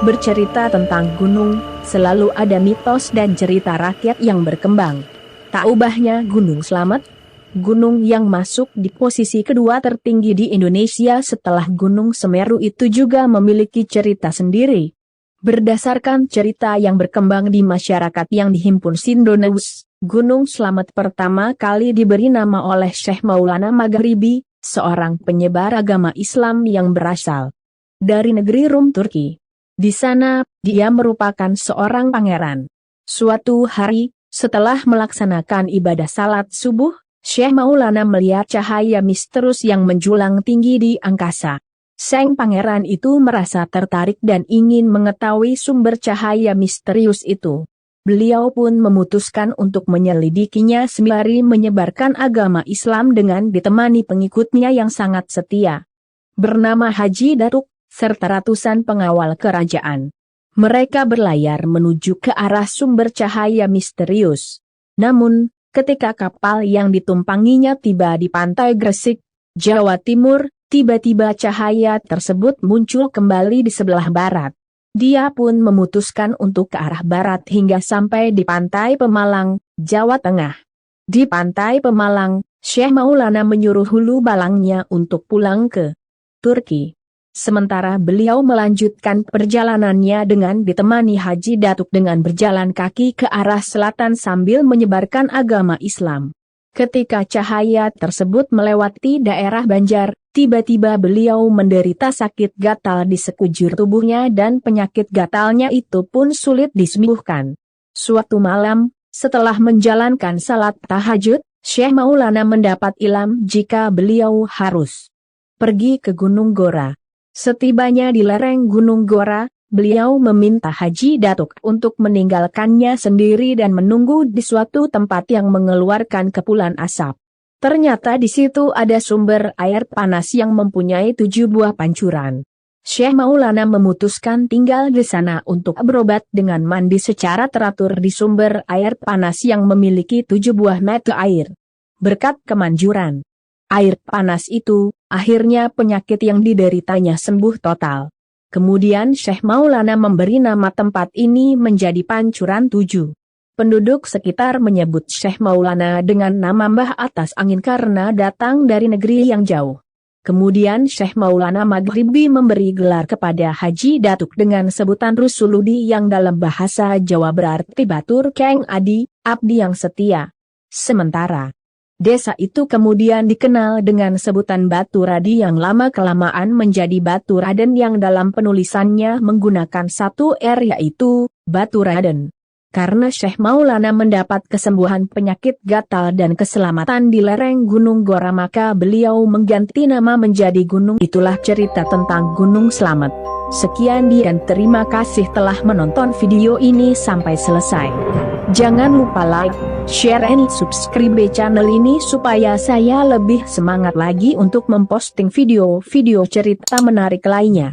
Bercerita tentang gunung, selalu ada mitos dan cerita rakyat yang berkembang. Tak ubahnya Gunung Slamet, gunung yang masuk di posisi kedua tertinggi di Indonesia setelah Gunung Semeru itu juga memiliki cerita sendiri. Berdasarkan cerita yang berkembang di masyarakat yang dihimpun Sindonews, Gunung Slamet pertama kali diberi nama oleh Syekh Maulana Maghribi, seorang penyebar agama Islam yang berasal dari negeri Rum, Turki. Di sana, dia merupakan seorang pangeran. Suatu hari, setelah melaksanakan ibadah salat subuh, Syekh Maulana melihat cahaya misterius yang menjulang tinggi di angkasa. Sang pangeran itu merasa tertarik dan ingin mengetahui sumber cahaya misterius itu. Beliau pun memutuskan untuk menyelidikinya sembari menyebarkan agama Islam dengan ditemani pengikutnya yang sangat setia, bernama Haji Datuk, serta ratusan pengawal kerajaan. Mereka berlayar menuju ke arah sumber cahaya misterius. Namun, ketika kapal yang ditumpanginya tiba di pantai Gresik, Jawa Timur, tiba-tiba cahaya tersebut muncul kembali di sebelah barat. Dia pun memutuskan untuk ke arah barat hingga sampai di pantai Pemalang, Jawa Tengah. Di pantai Pemalang, Syekh Maulana menyuruh hulu balangnya untuk pulang ke Turki. Sementara beliau melanjutkan perjalanannya dengan ditemani Haji Datuk dengan berjalan kaki ke arah selatan sambil menyebarkan agama Islam. Ketika cahaya tersebut melewati daerah Banjar, tiba-tiba beliau menderita sakit gatal di sekujur tubuhnya dan penyakit gatalnya itu pun sulit disembuhkan. Suatu malam, setelah menjalankan salat tahajud, Syekh Maulana mendapat ilham jika beliau harus pergi ke Gunung Gora. Setibanya di lereng Gunung Gora, beliau meminta Haji Datuk untuk meninggalkannya sendiri dan menunggu di suatu tempat yang mengeluarkan kepulan asap. Ternyata di situ ada sumber air panas yang mempunyai 7 buah pancuran. Syekh Maulana memutuskan tinggal di sana untuk berobat dengan mandi secara teratur di sumber air panas yang memiliki 7 buah mata air. Berkat kemanjuran air panas itu, akhirnya penyakit yang dideritanya sembuh total. Kemudian Syekh Maulana memberi nama tempat ini menjadi Pancuran 7. Penduduk sekitar menyebut Syekh Maulana dengan nama Mbah Atas Angin karena datang dari negeri yang jauh. Kemudian Syekh Maulana Maghribi memberi gelar kepada Haji Datuk dengan sebutan Rusuludi yang dalam bahasa Jawa berarti Batur Keng Adi, abdi yang setia. Sementara desa itu kemudian dikenal dengan sebutan Batu Radi yang lama-kelamaan menjadi Batu Raden yang dalam penulisannya menggunakan satu R yaitu Batu Raden. Karena Syekh Maulana mendapat kesembuhan penyakit gatal dan keselamatan di lereng Gunung Gora maka beliau mengganti nama menjadi Gunung. Itulah cerita tentang Gunung Slamet. Sekian dan terima kasih telah menonton video ini sampai selesai. Jangan lupa like, share and subscribe channel ini supaya saya lebih semangat lagi untuk memposting video-video cerita menarik lainnya.